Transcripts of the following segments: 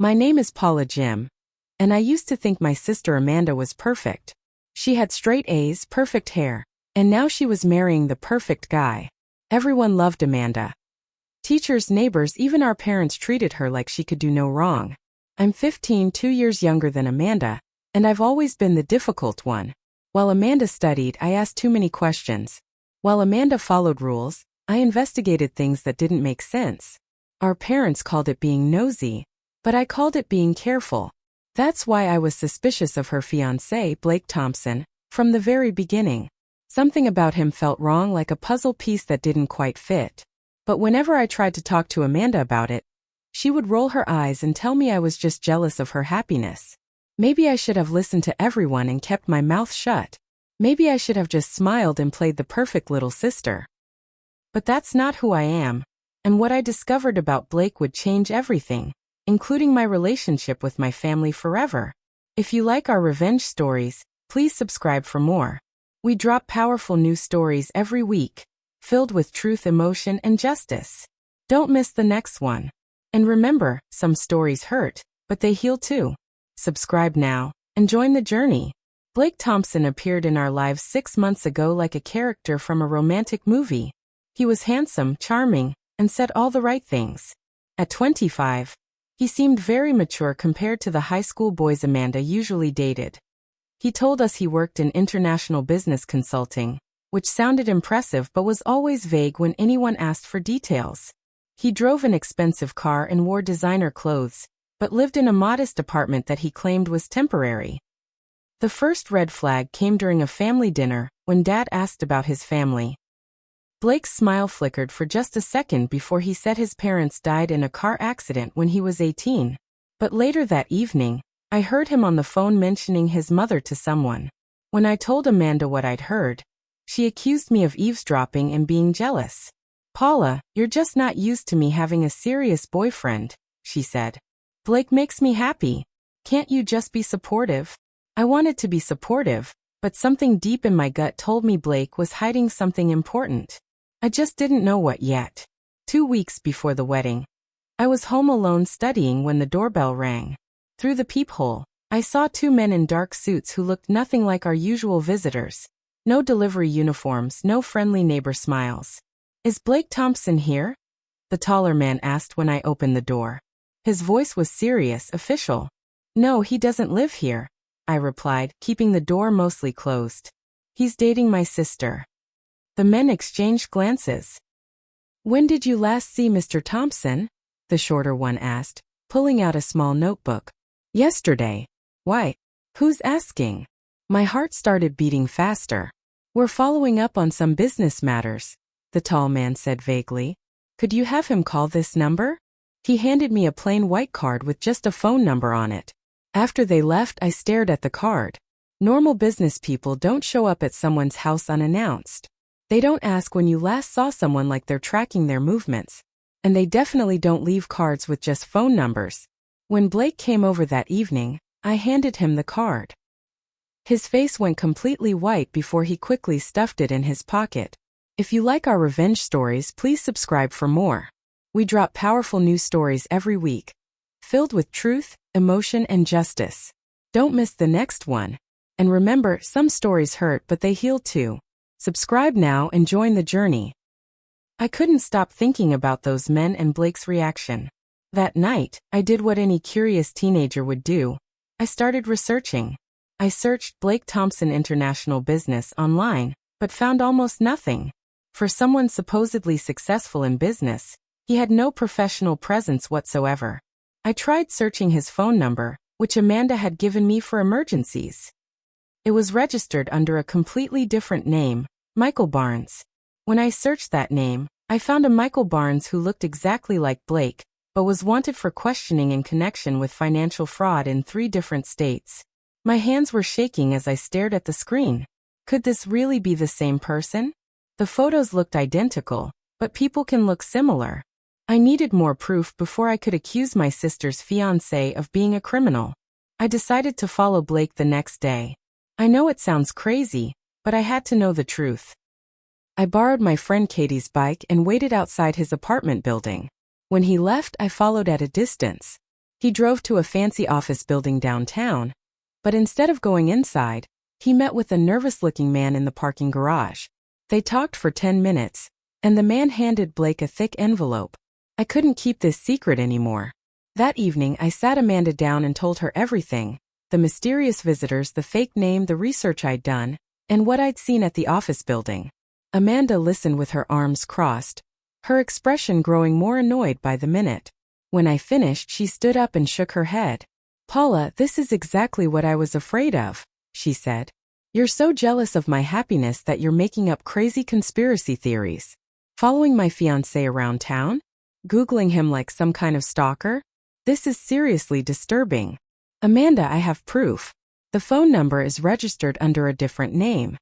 My name is Paula Jim, and I used to think my sister Amanda was perfect. She had straight A's, perfect hair, and now she was marrying the perfect guy. Everyone loved Amanda. Teachers, neighbors, even our parents treated her like she could do no wrong. I'm 15, 2 years younger than Amanda, and I've always been the difficult one. While Amanda studied, I asked too many questions. While Amanda followed rules, I investigated things that didn't make sense. Our parents called it being nosy, but I called it being careful. That's why I was suspicious of her fiancé, Blake Thompson, from the very beginning. Something about him felt wrong, like a puzzle piece that didn't quite fit. But whenever I tried to talk to Amanda about it, she would roll her eyes and tell me I was just jealous of her happiness. Maybe I should have listened to everyone and kept my mouth shut. Maybe I should have just smiled and played the perfect little sister. But that's not who I am, and what I discovered about Blake would change everything, including my relationship with my family forever. If you like our revenge stories, please subscribe for more. We drop powerful new stories every week, filled with truth, emotion, and justice. Don't miss the next one. And remember, some stories hurt, but they heal too. Subscribe now, and join the journey. Blake Thompson appeared in our lives 6 months ago like a character from a romantic movie. He was handsome, charming, and said all the right things. At 25, he seemed very mature compared to the high school boys Amanda usually dated. He told us he worked in international business consulting, which sounded impressive but was always vague when anyone asked for details. He drove an expensive car and wore designer clothes, but lived in a modest apartment that he claimed was temporary. The first red flag came during a family dinner, when Dad asked about his family. Blake's smile flickered for just a second before he said his parents died in a car accident when he was 18. But later that evening, I heard him on the phone mentioning his mother to someone. When I told Amanda what I'd heard, she accused me of eavesdropping and being jealous. "Paula, you're just not used to me having a serious boyfriend," she said. "Blake makes me happy. Can't you just be supportive?" I wanted to be supportive, but something deep in my gut told me Blake was hiding something important. I just didn't know what yet. 2 weeks before the wedding, I was home alone studying when the doorbell rang. Through the peephole, I saw 2 men in dark suits who looked nothing like our usual visitors. No delivery uniforms, no friendly neighbor smiles. "Is Blake Thompson here?" the taller man asked when I opened the door. His voice was serious, official. "No, he doesn't live here," I replied, keeping the door mostly closed. "He's dating my sister." The men exchanged glances. "When did you last see Mr. Thompson?" the shorter one asked, pulling out a small notebook. "Yesterday." "Why? Who's asking?" My heart started beating faster. "We're following up on some business matters," the tall man said vaguely. "Could you have him call this number?" He handed me a plain white card with just a phone number on it. After they left, I stared at the card. Normal business people don't show up at someone's house unannounced. They don't ask when you last saw someone like they're tracking their movements. And they definitely don't leave cards with just phone numbers. When Blake came over that evening, I handed him the card. His face went completely white before he quickly stuffed it in his pocket. If you like our revenge stories, please subscribe for more. We drop powerful news stories every week, filled with truth, emotion, and justice. Don't miss the next one. And remember, some stories hurt, but they heal too. Subscribe now and join the journey. I couldn't stop thinking about those men and Blake's reaction. That night, I did what any curious teenager would do. I started researching. I searched Blake Thompson International Business online, but found almost nothing. For someone supposedly successful in business, he had no professional presence whatsoever. I tried searching his phone number, which Amanda had given me for emergencies. It was registered under a completely different name, Michael Barnes. When I searched that name, I found a Michael Barnes who looked exactly like Blake, but was wanted for questioning in connection with financial fraud in 3 different states. My hands were shaking as I stared at the screen. Could this really be the same person? The photos looked identical, but people can look similar. I needed more proof before I could accuse my sister's fiancé of being a criminal. I decided to follow Blake the next day. I know it sounds crazy, but I had to know the truth. I borrowed my friend Katie's bike and waited outside his apartment building. When he left, I followed at a distance. He drove to a fancy office building downtown, but instead of going inside, he met with a nervous-looking man in the parking garage. They talked for 10 minutes, and the man handed Blake a thick envelope. I couldn't keep this secret anymore. That evening, I sat Amanda down and told her everything: the mysterious visitors, the fake name, the research I'd done, and what I'd seen at the office building. Amanda listened with her arms crossed, her expression growing more annoyed by the minute. When I finished, she stood up and shook her head. "Paula, this is exactly what I was afraid of," she said. "You're so jealous of my happiness that you're making up crazy conspiracy theories. Following my fiancé around town? Googling him like some kind of stalker? This is seriously disturbing. Amanda, I have proof. The phone number is registered under a different name.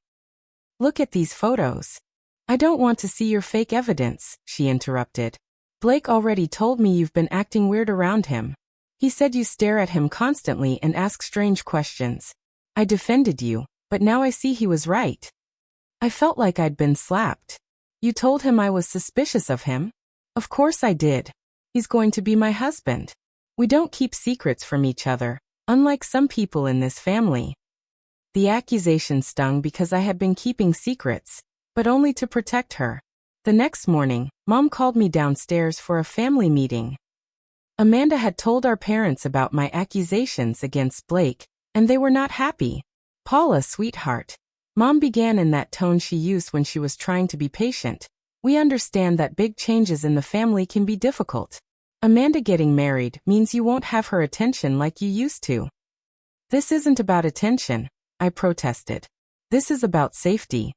Look at these photos." "I don't want to see your fake evidence," she interrupted. "Blake already told me you've been acting weird around him. He said you stare at him constantly and ask strange questions. I defended you, but now I see he was right. I felt like I'd been slapped." "You told him I was suspicious of him?" "Of course I did. He's going to be my husband. We don't keep secrets from each other, unlike some people in this family." The accusation stung because I had been keeping secrets, but only to protect her. The next morning, Mom called me downstairs for a family meeting. Amanda had told our parents about my accusations against Blake, and they were not happy. "Paula, sweetheart," Mom began in that tone she used when she was trying to be patient, "we understand that big changes in the family can be difficult. Amanda getting married means you won't have her attention like you used to." "This isn't about attention," I protested. "This is about safety.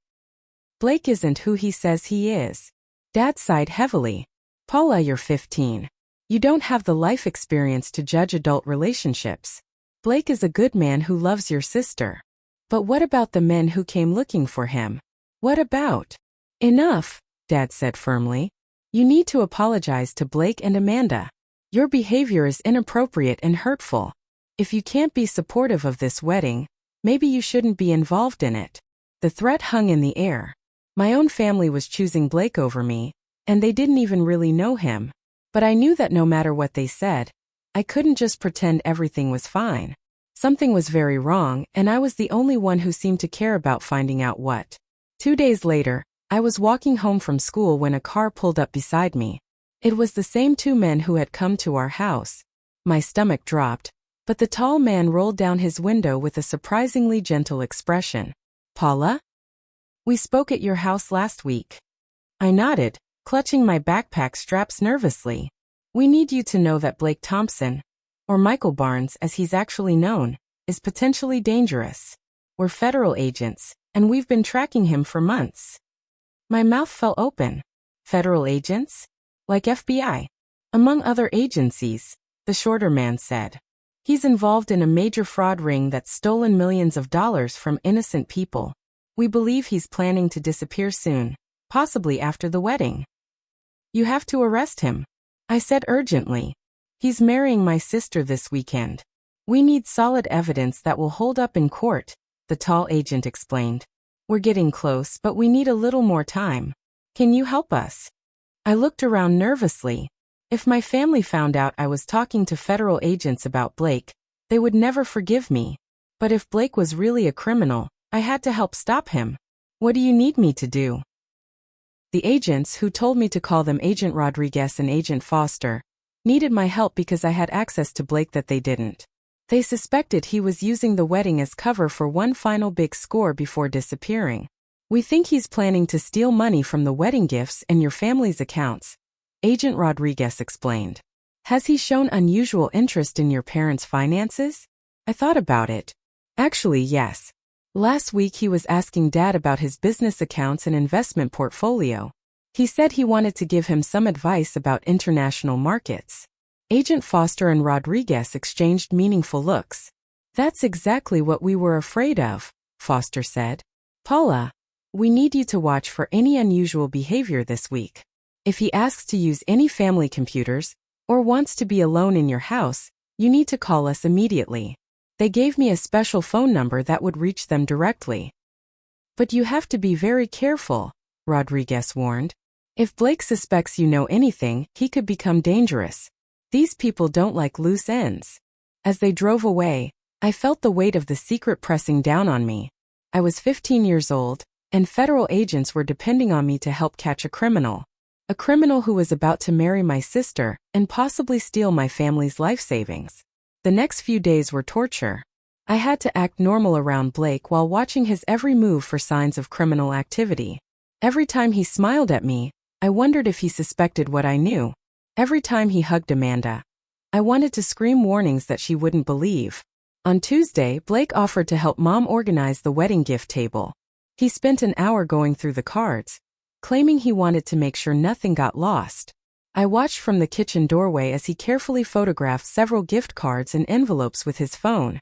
Blake isn't who he says he is." Dad sighed heavily. "Paula, you're 15. You don't have the life experience to judge adult relationships. Blake is a good man who loves your sister. But what about the men who came looking for him? What about?" "Enough," Dad said firmly. "You need to apologize to Blake and Amanda. Your behavior is inappropriate and hurtful. If you can't be supportive of this wedding, maybe you shouldn't be involved in it." The threat hung in the air. My own family was choosing Blake over me, and they didn't even really know him. But I knew that no matter what they said, I couldn't just pretend everything was fine. Something was very wrong, and I was the only one who seemed to care about finding out what. 2 days later, I was walking home from school when a car pulled up beside me. It was the same 2 men who had come to our house. My stomach dropped, but the tall man rolled down his window with a surprisingly gentle expression. "Paula? We spoke at your house last week." I nodded, clutching my backpack straps nervously. "We need you to know that Blake Thompson, or Michael Barnes as he's actually known, is potentially dangerous. We're federal agents, and we've been tracking him for months." My mouth fell open. "Federal agents? Like FBI?" "Among other agencies," the shorter man said. "He's involved in a major fraud ring that's stolen millions of dollars from innocent people. We believe he's planning to disappear soon, possibly after the wedding." "You have to arrest him," I said urgently. "He's marrying my sister this weekend. We need solid evidence that will hold up in court," the tall agent explained. "We're getting close, but we need a little more time. Can you help us?" I looked around nervously. If my family found out I was talking to federal agents about Blake, they would never forgive me. But if Blake was really a criminal, I had to help stop him. "What do you need me to do?" The agents, who told me to call them Agent Rodriguez and Agent Foster, needed my help because I had access to Blake that they didn't. They suspected he was using the wedding as cover for one final big score before disappearing. "We think he's planning to steal money from the wedding gifts and your family's accounts," Agent Rodriguez explained. "Has he shown unusual interest in your parents' finances?" I thought about it. Actually, yes. Last week he was asking Dad about his business accounts and investment portfolio. He said he wanted to give him some advice about international markets. Agent Foster and Rodriguez exchanged meaningful looks. "That's exactly what we were afraid of," Foster said. "Paula, we need you to watch for any unusual behavior this week. If he asks to use any family computers, or wants to be alone in your house, you need to call us immediately." They gave me a special phone number that would reach them directly. "But you have to be very careful," Rodriguez warned. "If Blake suspects you know anything, he could become dangerous. These people don't like loose ends. As they drove away, I felt the weight of the secret pressing down on me. I was 15 years old, and federal agents were depending on me to help catch a criminal. A criminal who was about to marry my sister and possibly steal my family's life savings. The next few days were torture. I had to act normal around Blake while watching his every move for signs of criminal activity. Every time he smiled at me, I wondered if he suspected what I knew. Every time he hugged Amanda, I wanted to scream warnings that she wouldn't believe. On Tuesday, Blake offered to help Mom organize the wedding gift table. He spent an hour going through the cards, claiming he wanted to make sure nothing got lost. I watched from the kitchen doorway as he carefully photographed several gift cards and envelopes with his phone.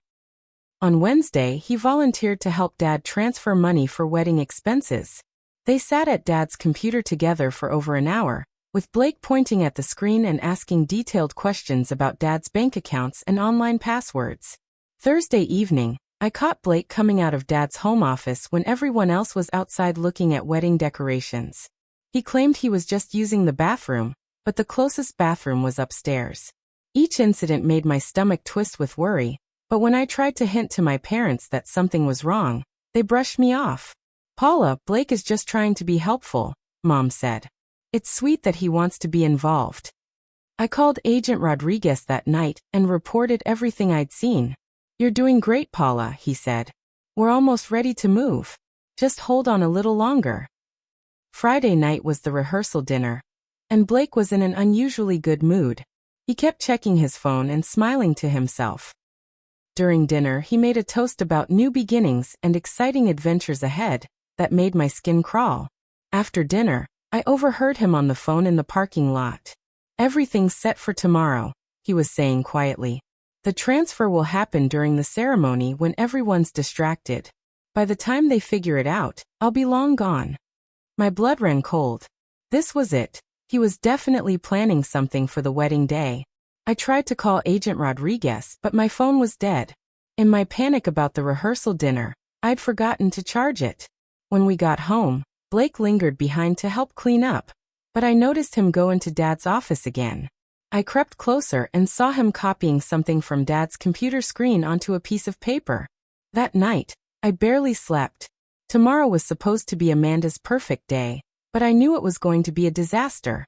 On Wednesday, he volunteered to help Dad transfer money for wedding expenses. They sat at Dad's computer together for over an hour, with Blake pointing at the screen and asking detailed questions about Dad's bank accounts and online passwords. Thursday evening, I caught Blake coming out of Dad's home office when everyone else was outside looking at wedding decorations. He claimed he was just using the bathroom, but the closest bathroom was upstairs. Each incident made my stomach twist with worry, but when I tried to hint to my parents that something was wrong, they brushed me off. "Paula, Blake is just trying to be helpful," Mom said. "It's sweet that he wants to be involved." I called Agent Rodriguez that night and reported everything I'd seen. "You're doing great, Paula," he said. "We're almost ready to move. Just hold on a little longer." Friday night was the rehearsal dinner, and Blake was in an unusually good mood. He kept checking his phone and smiling to himself. During dinner, he made a toast about new beginnings and exciting adventures ahead that made my skin crawl. After dinner, I overheard him on the phone in the parking lot. "Everything's set for tomorrow," he was saying quietly. "The transfer will happen during the ceremony when everyone's distracted. By the time they figure it out, I'll be long gone." My blood ran cold. This was it. He was definitely planning something for the wedding day. I tried to call Agent Rodriguez, but my phone was dead. In my panic about the rehearsal dinner, I'd forgotten to charge it. When we got home, Blake lingered behind to help clean up, but I noticed him go into Dad's office again. I crept closer and saw him copying something from Dad's computer screen onto a piece of paper. That night, I barely slept. Tomorrow was supposed to be Amanda's perfect day, but I knew it was going to be a disaster.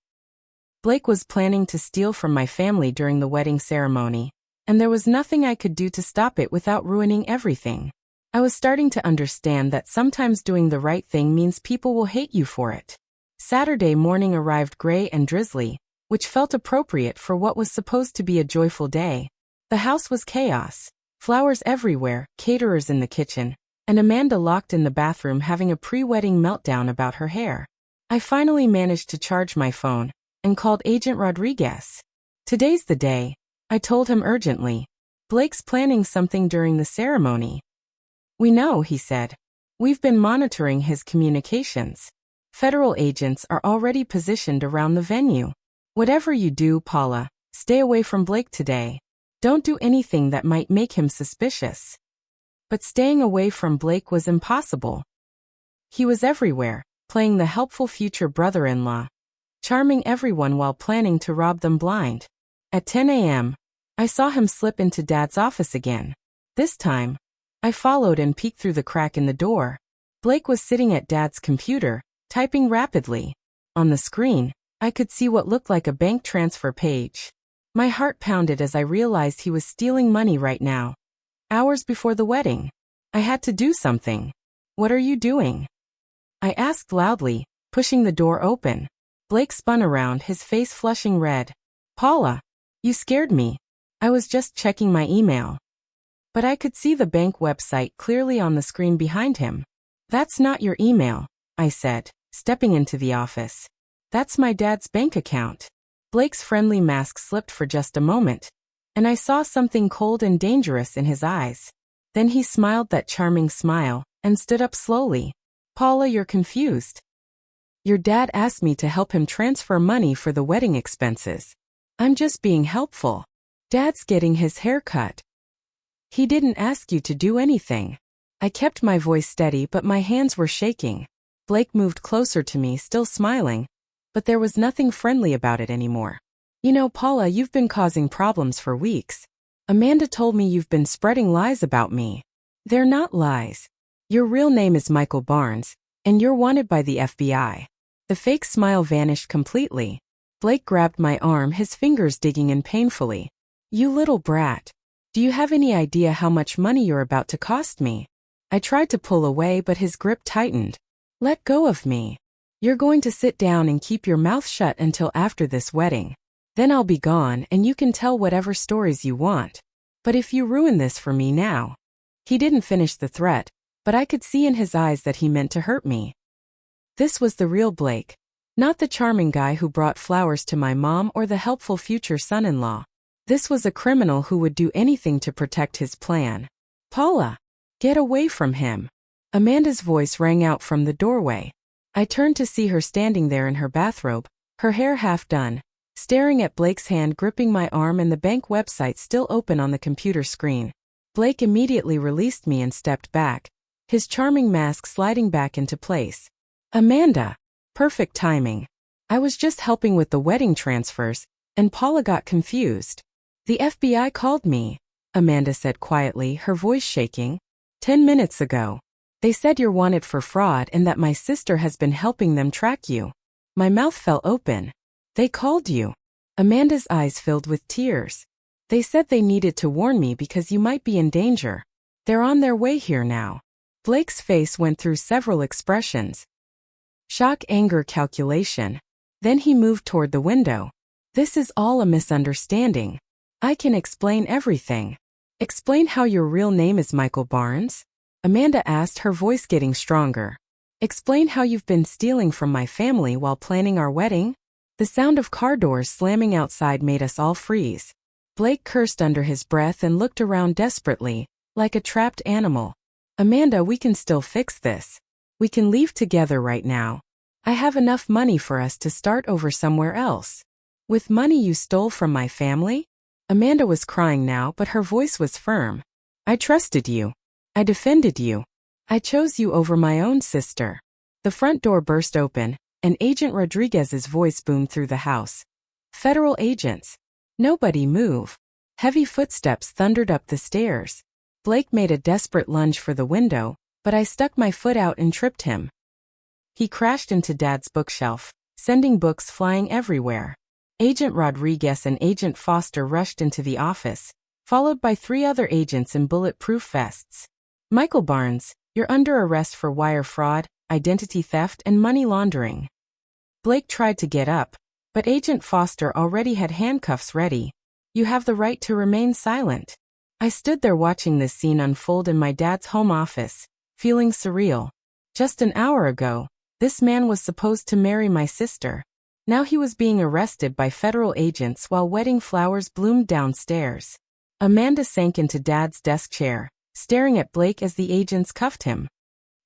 Blake was planning to steal from my family during the wedding ceremony, and there was nothing I could do to stop it without ruining everything. I was starting to understand that sometimes doing the right thing means people will hate you for it. Saturday morning arrived gray and drizzly, which felt appropriate for what was supposed to be a joyful day. The house was chaos, flowers everywhere, caterers in the kitchen, and Amanda locked in the bathroom having a pre-wedding meltdown about her hair. I finally managed to charge my phone and called Agent Rodriguez. "Today's the day," I told him urgently. "Blake's planning something during the ceremony." "We know," he said. "We've been monitoring his communications. Federal agents are already positioned around the venue. Whatever you do, Paula, stay away from Blake today. Don't do anything that might make him suspicious." But staying away from Blake was impossible. He was everywhere, playing the helpful future brother-in-law, charming everyone while planning to rob them blind. At 10 a.m., I saw him slip into Dad's office again. This time, I followed and peeked through the crack in the door. Blake was sitting at Dad's computer, typing rapidly. On the screen, I could see what looked like a bank transfer page. My heart pounded as I realized he was stealing money right now. Hours before the wedding. I had to do something. "What are you doing?" I asked loudly, pushing the door open. Blake spun around, his face flushing red. "Paula, you scared me. I was just checking my email." But I could see the bank website clearly on the screen behind him. "That's not your email," I said, stepping into the office. "That's my dad's bank account." Blake's friendly mask slipped for just a moment, and I saw something cold and dangerous in his eyes. Then he smiled that charming smile and stood up slowly. "Paula, you're confused. Your dad asked me to help him transfer money for the wedding expenses. I'm just being helpful. Dad's getting his hair cut. He didn't ask you to do anything." I kept my voice steady, but my hands were shaking. Blake moved closer to me, still smiling, but there was nothing friendly about it anymore. You know, Paula, you've been causing problems for weeks. Amanda told me you've been spreading lies about me. They're not lies. Your real name is Michael Barnes, and you're wanted by the FBI. The fake smile vanished completely. Blake grabbed my arm, his fingers digging in painfully. You little brat. Do you have any idea how much money you're about to cost me? I tried to pull away, but his grip tightened. Let go of me. You're going to sit down and keep your mouth shut until after this wedding. Then I'll be gone and you can tell whatever stories you want. But if you ruin this for me now. He didn't finish the threat, but I could see in his eyes that he meant to hurt me. This was the real Blake. Not the charming guy who brought flowers to my mom or the helpful future son-in-law. This was a criminal who would do anything to protect his plan. Paula, get away from him. Amanda's voice rang out from the doorway. I turned to see her standing there in her bathrobe, her hair half done, staring at Blake's hand gripping my arm and the bank website still open on the computer screen. Blake immediately released me and stepped back, his charming mask sliding back into place. Amanda. Perfect timing. I was just helping with the wedding transfers, and Paula got confused. The FBI called me, Amanda said quietly, her voice shaking. 10 minutes ago. They said you're wanted for fraud and that my sister has been helping them track you. My mouth fell open. They called you. Amanda's eyes filled with tears. They said they needed to warn me because you might be in danger. They're on their way here now. Blake's face went through several expressions. Shock, anger, calculation. Then he moved toward the window. This is all a misunderstanding. I can explain everything. Explain how your real name is Michael Barnes? Amanda asked, her voice getting stronger. Explain how you've been stealing from my family while planning our wedding? The sound of car doors slamming outside made us all freeze. Blake cursed under his breath and looked around desperately, like a trapped animal. Amanda, we can still fix this. We can leave together right now. I have enough money for us to start over somewhere else. With money you stole from my family? Amanda was crying now, but her voice was firm. I trusted you. I defended you. I chose you over my own sister. The front door burst open, and Agent Rodriguez's voice boomed through the house. Federal agents. Nobody move. Heavy footsteps thundered up the stairs. Blake made a desperate lunge for the window, but I stuck my foot out and tripped him. He crashed into Dad's bookshelf, sending books flying everywhere. Agent Rodriguez and Agent Foster rushed into the office, followed by 3 other agents in bulletproof vests. Michael Barnes, you're under arrest for wire fraud, identity theft, and money laundering. Blake tried to get up, but Agent Foster already had handcuffs ready. You have the right to remain silent. I stood there watching this scene unfold in my dad's home office, feeling surreal. Just an hour ago, this man was supposed to marry my sister. Now he was being arrested by federal agents while wedding flowers bloomed downstairs. Amanda sank into Dad's desk chair, staring at Blake as the agents cuffed him.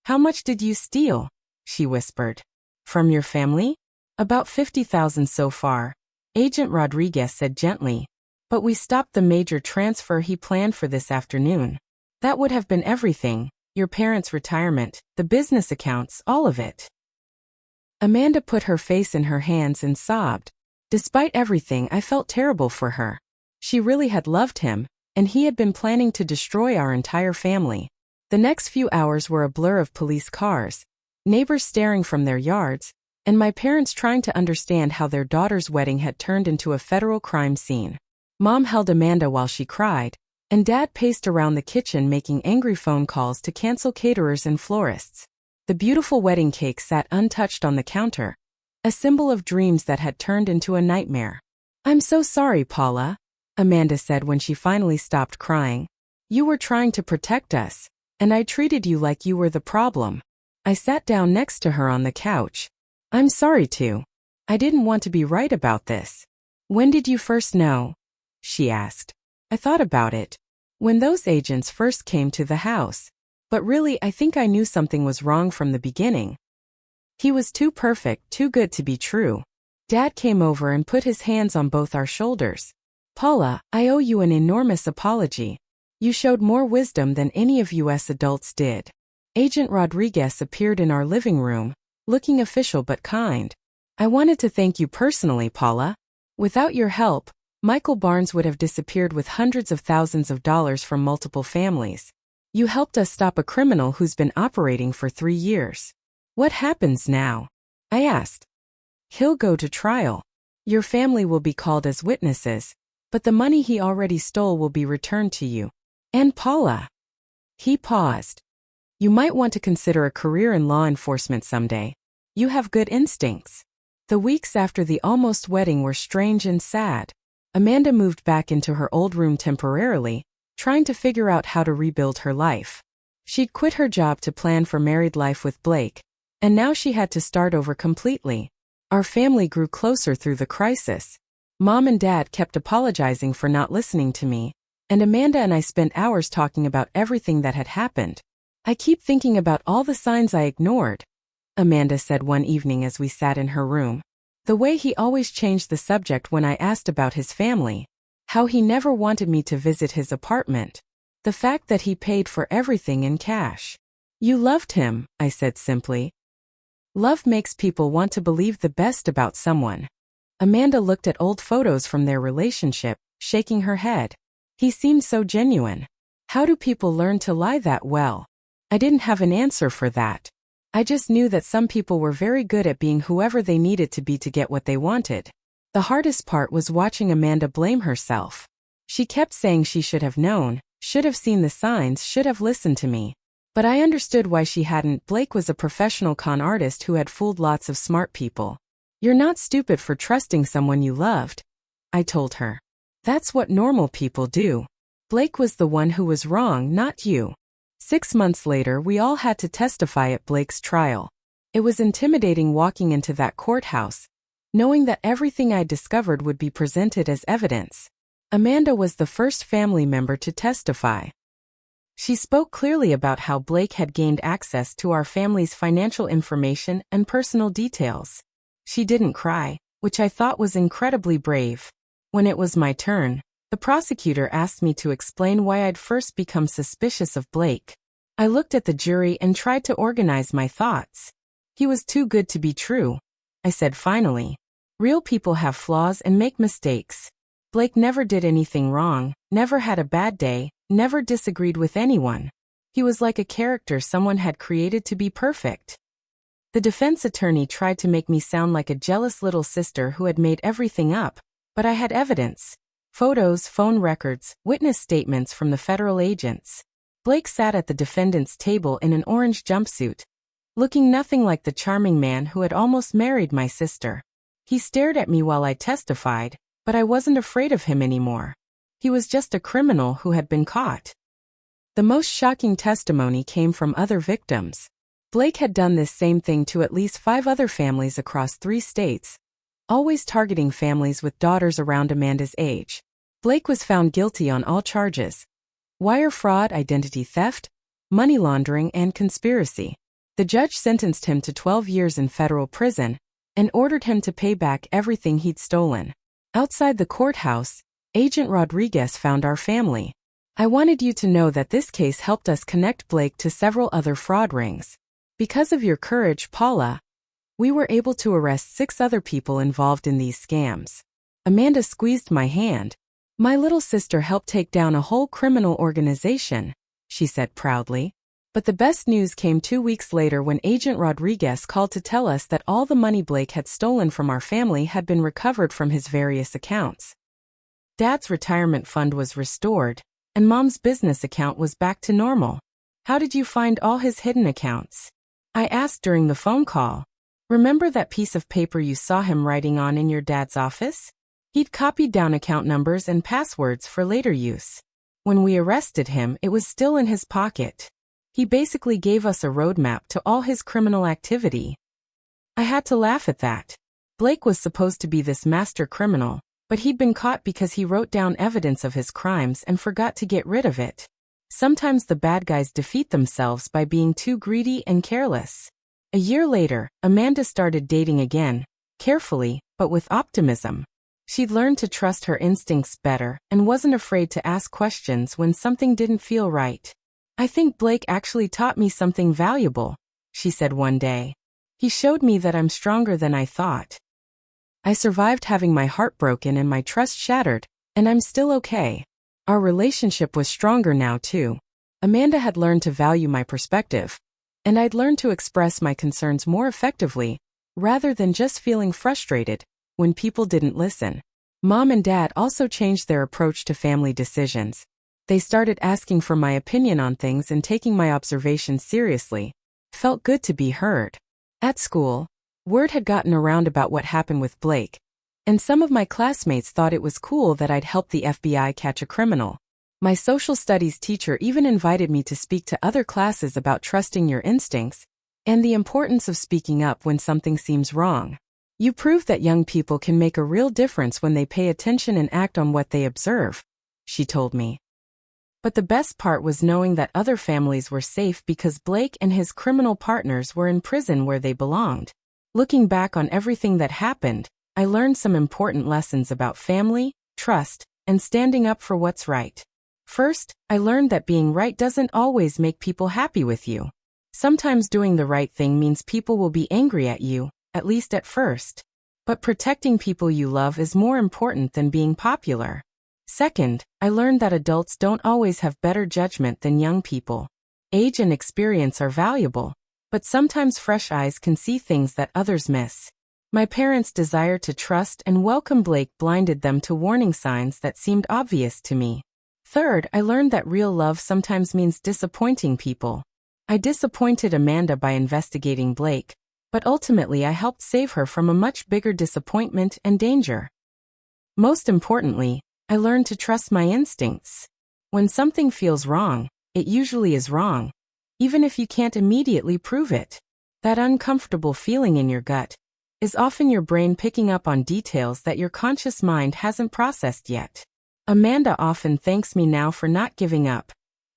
How much did you steal? She whispered. From your family? About $50,000 so far, Agent Rodriguez said gently. But we stopped the major transfer he planned for this afternoon. That would have been everything, your parents' retirement, the business accounts, all of it. Amanda put her face in her hands and sobbed. Despite everything, I felt terrible for her. She really had loved him, and he had been planning to destroy our entire family. The next few hours were a blur of police cars, neighbors staring from their yards, and my parents trying to understand how their daughter's wedding had turned into a federal crime scene. Mom held Amanda while she cried, and Dad paced around the kitchen making angry phone calls to cancel caterers and florists. The beautiful wedding cake sat untouched on the counter, a symbol of dreams that had turned into a nightmare. I'm so sorry, Paula, Amanda said when she finally stopped crying. You were trying to protect us, and I treated you like you were the problem. I sat down next to her on the couch. I'm sorry too. I didn't want to be right about this. When did you first know? She asked. I thought about it. When those agents first came to the house. But really, I think I knew something was wrong from the beginning. He was too perfect, too good to be true. Dad came over and put his hands on both our shoulders. Paula, I owe you an enormous apology. You showed more wisdom than any of us adults did. Agent Rodriguez appeared in our living room, looking official but kind. I wanted to thank you personally, Paula. Without your help, Michael Barnes would have disappeared with hundreds of thousands of dollars from multiple families. You helped us stop a criminal who's been operating for 3 years. What happens now? I asked. He'll go to trial. Your family will be called as witnesses, but the money he already stole will be returned to you. And Paula. He paused. You might want to consider a career in law enforcement someday. You have good instincts. The weeks after the almost wedding were strange and sad. Amanda moved back into her old room temporarily, trying to figure out how to rebuild her life. She'd quit her job to plan for married life with Blake, and now she had to start over completely. Our family grew closer through the crisis. Mom and Dad kept apologizing for not listening to me, and Amanda and I spent hours talking about everything that had happened. I keep thinking about all the signs I ignored, Amanda said one evening as we sat in her room. The way he always changed the subject when I asked about his family. How he never wanted me to visit his apartment. The fact that he paid for everything in cash. You loved him, I said simply. Love makes people want to believe the best about someone. Amanda looked at old photos from their relationship, shaking her head. He seemed so genuine. How do people learn to lie that well? I didn't have an answer for that. I just knew that some people were very good at being whoever they needed to be to get what they wanted. The hardest part was watching Amanda blame herself. She kept saying she should have known, should have seen the signs, should have listened to me. But I understood why she hadn't. Blake was a professional con artist who had fooled lots of smart people. You're not stupid for trusting someone you loved, I told her. That's what normal people do. Blake was the one who was wrong, not you. 6 months later, we all had to testify at Blake's trial. It was intimidating walking into that courthouse, knowing that everything I discovered would be presented as evidence. Amanda was the first family member to testify. She spoke clearly about how Blake had gained access to our family's financial information and personal details. She didn't cry, which I thought was incredibly brave. When it was my turn, the prosecutor asked me to explain why I'd first become suspicious of Blake. I looked at the jury and tried to organize my thoughts. He was too good to be true, I said finally. Real people have flaws and make mistakes. Blake never did anything wrong, never had a bad day, never disagreed with anyone. He was like a character someone had created to be perfect. The defense attorney tried to make me sound like a jealous little sister who had made everything up, but I had evidence. Photos, phone records, witness statements from the federal agents. Blake sat at the defendant's table in an orange jumpsuit, looking nothing like the charming man who had almost married my sister. He stared at me while I testified, but I wasn't afraid of him anymore. He was just a criminal who had been caught. The most shocking testimony came from other victims. Blake had done this same thing to at least 5 other families across 3 states, always targeting families with daughters around Amanda's age. Blake was found guilty on all charges: wire fraud, identity theft, money laundering, and conspiracy. The judge sentenced him to 12 years in federal prison and ordered him to pay back everything he'd stolen. Outside the courthouse, Agent Rodriguez found our family. I wanted you to know that this case helped us connect Blake to several other fraud rings. Because of your courage, Paula, we were able to arrest 6 other people involved in these scams. Amanda squeezed my hand. My little sister helped take down a whole criminal organization, she said proudly. But the best news came 2 weeks later when Agent Rodriguez called to tell us that all the money Blake had stolen from our family had been recovered from his various accounts. Dad's retirement fund was restored, and Mom's business account was back to normal. How did you find all his hidden accounts? I asked during the phone call. Remember that piece of paper you saw him writing on in your dad's office? He'd copied down account numbers and passwords for later use. When we arrested him, it was still in his pocket. He basically gave us a roadmap to all his criminal activity. I had to laugh at that. Blake was supposed to be this master criminal, but he'd been caught because he wrote down evidence of his crimes and forgot to get rid of it. Sometimes the bad guys defeat themselves by being too greedy and careless. A year later, Amanda started dating again, carefully, but with optimism. She'd learned to trust her instincts better and wasn't afraid to ask questions when something didn't feel right. I think Blake actually taught me something valuable, she said one day. He showed me that I'm stronger than I thought. I survived having my heart broken and my trust shattered, and I'm still okay. Our relationship was stronger now, too. Amanda had learned to value my perspective, and I'd learned to express my concerns more effectively, rather than just feeling frustrated when people didn't listen. Mom and Dad also changed their approach to family decisions. They started asking for my opinion on things and taking my observations seriously. Felt good to be heard. At school, word had gotten around about what happened with Blake, and some of my classmates thought it was cool that I'd helped the FBI catch a criminal. My social studies teacher even invited me to speak to other classes about trusting your instincts and the importance of speaking up when something seems wrong. You prove that young people can make a real difference when they pay attention and act on what they observe, she told me. But the best part was knowing that other families were safe because Blake and his criminal partners were in prison where they belonged. Looking back on everything that happened, I learned some important lessons about family, trust, and standing up for what's right. First, I learned that being right doesn't always make people happy with you. Sometimes doing the right thing means people will be angry at you, at least at first. But protecting people you love is more important than being popular. Second, I learned that adults don't always have better judgment than young people. Age and experience are valuable, but sometimes fresh eyes can see things that others miss. My parents' desire to trust and welcome Blake blinded them to warning signs that seemed obvious to me. Third, I learned that real love sometimes means disappointing people. I disappointed Amanda by investigating Blake, but ultimately I helped save her from a much bigger disappointment and danger. Most importantly, I learned to trust my instincts. When something feels wrong, it usually is wrong, even if you can't immediately prove it. That uncomfortable feeling in your gut is often your brain picking up on details that your conscious mind hasn't processed yet. Amanda often thanks me now for not giving up,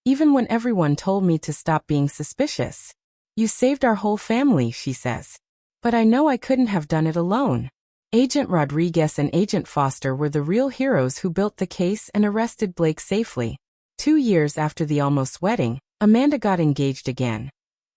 even when everyone told me to stop being suspicious. You saved our whole family, she says. But I know I couldn't have done it alone. Agent Rodriguez and Agent Foster were the real heroes who built the case and arrested Blake safely. 2 years after the almost wedding, Amanda got engaged again.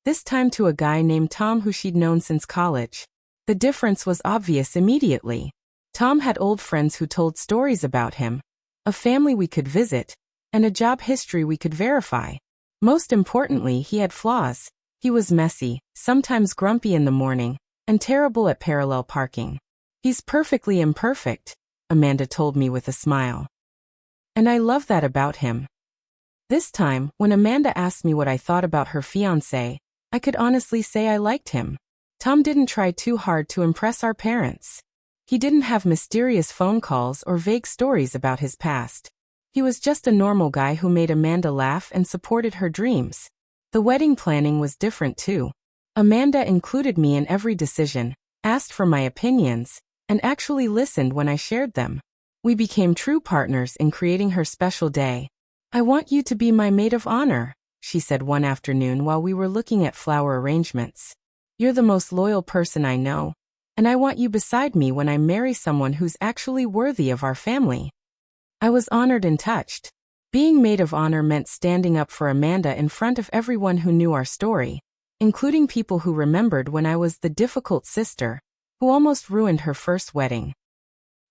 This time to a guy named Tom who she'd known since college. The difference was obvious immediately. Tom had old friends who told stories about him, a family we could visit, and a job history we could verify. Most importantly, he had flaws. He was messy, sometimes grumpy in the morning, and terrible at parallel parking. He's perfectly imperfect, Amanda told me with a smile. And I love that about him. This time, when Amanda asked me what I thought about her fiancé, I could honestly say I liked him. Tom didn't try too hard to impress our parents. He didn't have mysterious phone calls or vague stories about his past. He was just a normal guy who made Amanda laugh and supported her dreams. The wedding planning was different too. Amanda included me in every decision, asked for my opinions, and actually listened when I shared them. We became true partners in creating her special day. I want you to be my maid of honor, she said one afternoon while we were looking at flower arrangements. You're the most loyal person I know, and I want you beside me when I marry someone who's actually worthy of our family. I was honored and touched. Being maid of honor meant standing up for Amanda in front of everyone who knew our story, including people who remembered when I was the difficult sister who almost ruined her first wedding.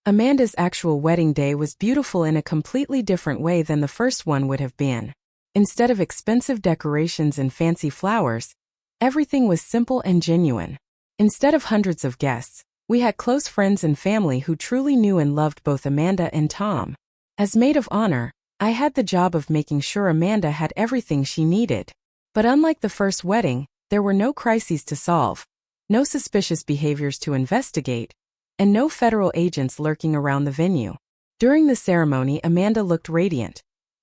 Amanda's actual wedding day was beautiful in a completely different way than the first one would have been. Instead of expensive decorations and fancy flowers, everything was simple and genuine. Instead of hundreds of guests, we had close friends and family who truly knew and loved both Amanda and Tom. As maid of honor, I had the job of making sure Amanda had everything she needed. But unlike the first wedding, there were no crises to solve, no suspicious behaviors to investigate, and no federal agents lurking around the venue. During the ceremony, Amanda looked radiant.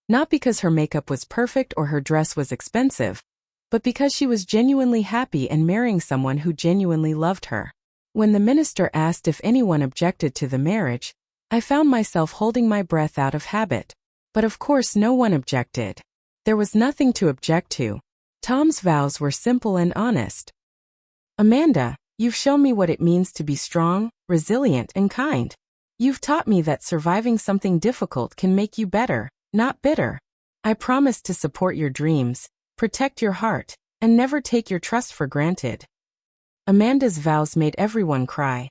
Not because her makeup was perfect or her dress was expensive, but because she was genuinely happy and marrying someone who genuinely loved her. When the minister asked if anyone objected to the marriage, I found myself holding my breath out of habit. But of course no one objected. There was nothing to object to. Tom's vows were simple and honest. Amanda, you've shown me what it means to be strong, resilient, and kind. You've taught me that surviving something difficult can make you better, not bitter. I promise to support your dreams, protect your heart, and never take your trust for granted. Amanda's vows made everyone cry.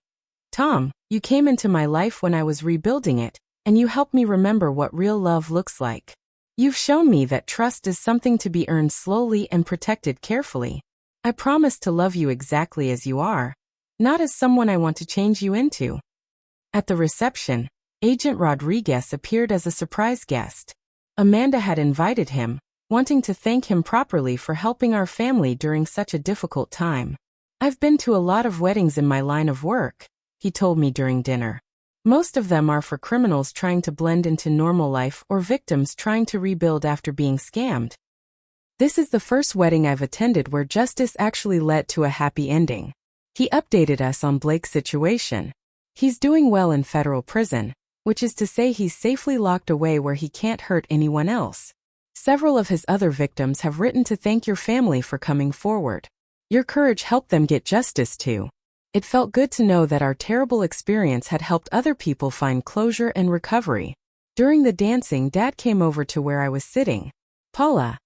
Tom, You came into my life when I was rebuilding it, and you helped me remember what real love looks like. You've shown me that trust is something to be earned slowly and protected carefully. I promise to love you exactly as you are, not as someone I want to change you into." At the reception, Agent Rodriguez appeared as a surprise guest. Amanda had invited him, wanting to thank him properly for helping our family during such a difficult time. "I've been to a lot of weddings in my line of work," he told me during dinner. "Most of them are for criminals trying to blend into normal life or victims trying to rebuild after being scammed. This is the first wedding I've attended where justice actually led to a happy ending." He updated us on Blake's situation. He's doing well in federal prison, which is to say he's safely locked away where he can't hurt anyone else. Several of his other victims have written to thank your family for coming forward. Your courage helped them get justice too. It felt good to know that our terrible experience had helped other people find closure and recovery. During the dancing, Dad came over to where I was sitting. "Paula,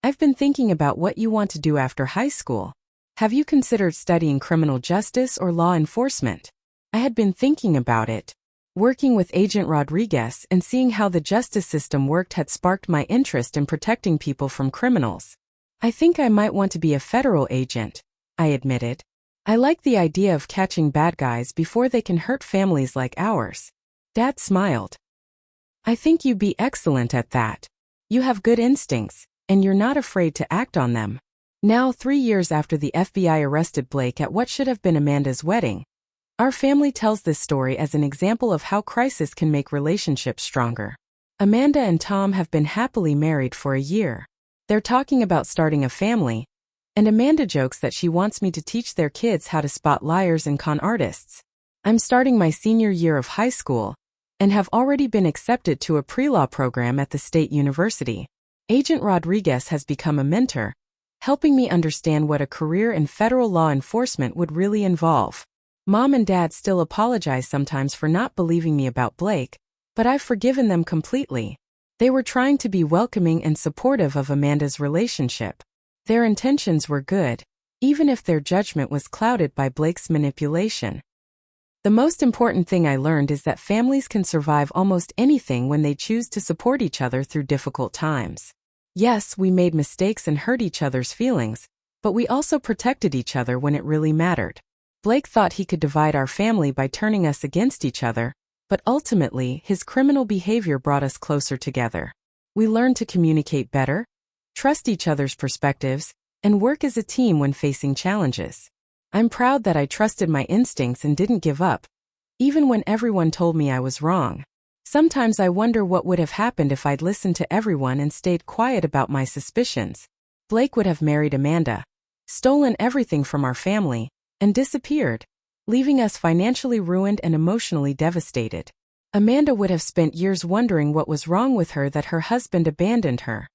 I've been thinking about what you want to do after high school. Have you considered studying criminal justice or law enforcement?" I had been thinking about it. Working with Agent Rodriguez and seeing how the justice system worked had sparked my interest in protecting people from criminals. "I think I might want to be a federal agent," I admitted. "I like the idea of catching bad guys before they can hurt families like ours." Dad smiled. "I think you'd be excellent at that. You have good instincts, and you're not afraid to act on them." Now, 3 years after the FBI arrested Blake at what should have been Amanda's wedding, our family tells this story as an example of how crisis can make relationships stronger. Amanda and Tom have been happily married for a year. They're talking about starting a family, and Amanda jokes that she wants me to teach their kids how to spot liars and con artists. I'm starting my senior year of high school, and have already been accepted to a pre-law program at the state university. Agent Rodriguez has become a mentor, helping me understand what a career in federal law enforcement would really involve. Mom and Dad still apologize sometimes for not believing me about Blake, but I've forgiven them completely. They were trying to be welcoming and supportive of Amanda's relationship. Their intentions were good, even if their judgment was clouded by Blake's manipulation. The most important thing I learned is that families can survive almost anything when they choose to support each other through difficult times. Yes, we made mistakes and hurt each other's feelings, but we also protected each other when it really mattered. Blake thought he could divide our family by turning us against each other, but ultimately, his criminal behavior brought us closer together. We learned to communicate better, trust each other's perspectives, and work as a team when facing challenges. I'm proud that I trusted my instincts and didn't give up, even when everyone told me I was wrong. Sometimes I wonder what would have happened if I'd listened to everyone and stayed quiet about my suspicions. Blake would have married Amanda, stolen everything from our family, and disappeared, leaving us financially ruined and emotionally devastated. Amanda would have spent years wondering what was wrong with her that her husband abandoned her.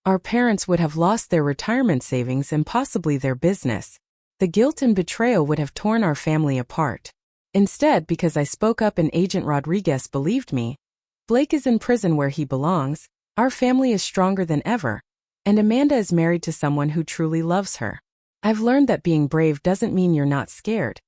Our parents would have lost their retirement savings and possibly their business. The guilt and betrayal would have torn our family apart. Instead, because I spoke up and Agent Rodriguez believed me, Blake is in prison where he belongs, our family is stronger than ever, and Amanda is married to someone who truly loves her. I've learned that being brave doesn't mean you're not scared.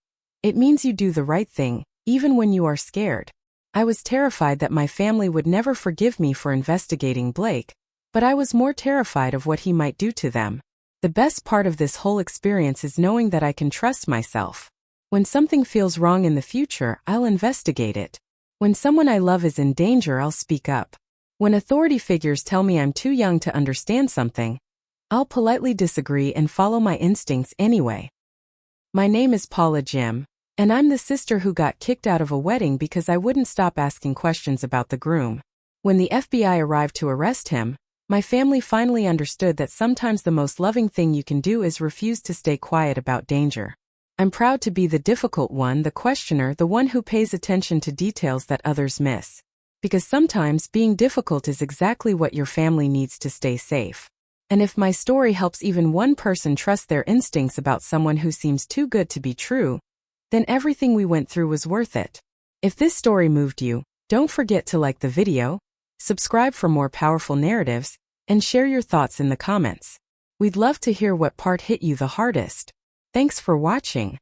It means you do the right thing, even when you are scared. I was terrified that my family would never forgive me for investigating Blake, but I was more terrified of what he might do to them. The best part of this whole experience is knowing that I can trust myself. When something feels wrong in the future, I'll investigate it. When someone I love is in danger, I'll speak up. When authority figures tell me I'm too young to understand something, I'll politely disagree and follow my instincts anyway. My name is Paula Jim, and I'm the sister who got kicked out of a wedding because I wouldn't stop asking questions about the groom. When the FBI arrived to arrest him, my family finally understood that sometimes the most loving thing you can do is refuse to stay quiet about danger. I'm proud to be the difficult one, the questioner, the one who pays attention to details that others miss. Because sometimes being difficult is exactly what your family needs to stay safe. And if my story helps even one person trust their instincts about someone who seems too good to be true, then everything we went through was worth it. If this story moved you, don't forget to like the video, subscribe for more powerful narratives, and share your thoughts in the comments. We'd love to hear what part hit you the hardest. Thanks for watching.